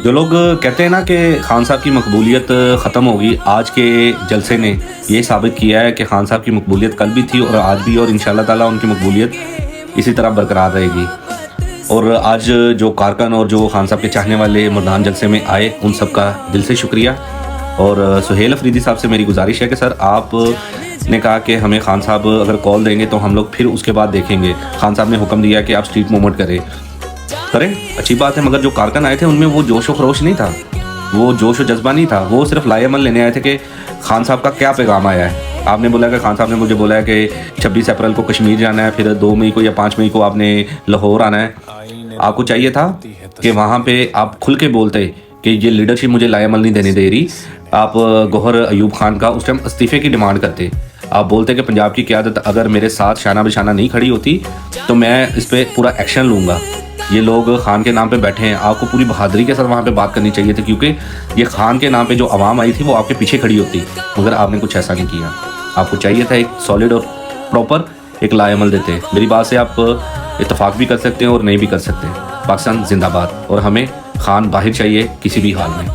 جو لوگ کہتے ہیں نا کہ خان صاحب کی مقبولیت ختم ہوگی، آج کے جلسے نے یہ ثابت کیا ہے کہ خان صاحب کی مقبولیت کل بھی تھی اور آج بھی، اور انشاءاللہ تعالیٰ ان کی مقبولیت اسی طرح برقرار رہے گی۔ اور آج جو کارکن اور جو خان صاحب کے چاہنے والے مردان جلسے میں آئے، ان سب کا دل سے شکریہ۔ اور سہیل افریدی صاحب سے میری گزارش ہے کہ سر آپ نے کہا کہ ہمیں خان صاحب اگر کال دیں گے تو ہم لوگ پھر اس کے بعد دیکھیں گے۔ خان صاحب نے حکم دیا کہ آپ اسٹریٹ موومنٹ کریں، اچھی بات ہے، مگر جو کارکن آئے تھے ان میں وہ جوش و خروش نہیں تھا، وہ جوش و جذبہ نہیں تھا، وہ صرف لائے عمل لینے آئے تھے کہ خان صاحب کا کیا پیغام آیا ہے۔ آپ نے بولا کہ خان صاحب نے مجھے بولا ہے کہ 26 اپریل کو کشمیر جانا ہے، پھر 2 مئی کو یا 5 مئی کو آپ نے لاہور آنا ہے۔ آپ کو چاہیے تھا کہ وہاں پہ آپ کھل کے بولتے کہ یہ لیڈرشپ مجھے لائے عمل نہیں دینے دے رہی۔ آپ گوہر ایوب خان کا اس ٹائم استعفے کی ڈیمانڈ کرتے، آپ بولتے کہ پنجاب کی قیادت اگر میرے ساتھ شانہ بشانہ نہیں کھڑی ہوتی تو میں اس پہ پورا ایکشن لوں گا۔ یہ لوگ خان کے نام پہ بیٹھے ہیں، آپ کو پوری بہادری کے ساتھ وہاں پہ بات کرنی چاہیے تھی، کیونکہ یہ خان کے نام پہ جو عوام آئی تھی وہ آپ کے پیچھے کھڑی ہوتی، مگر آپ نے کچھ ایسا نہیں کیا۔ آپ کو چاہیے تھا ایک سالڈ اور پراپر ایک لائے عمل دیتے۔ میری بات سے آپ اتفاق بھی کر سکتے ہیں اور نہیں بھی کر سکتے۔ پاکستان زندہ باد، اور ہمیں خان باہر چاہیے کسی بھی حال میں۔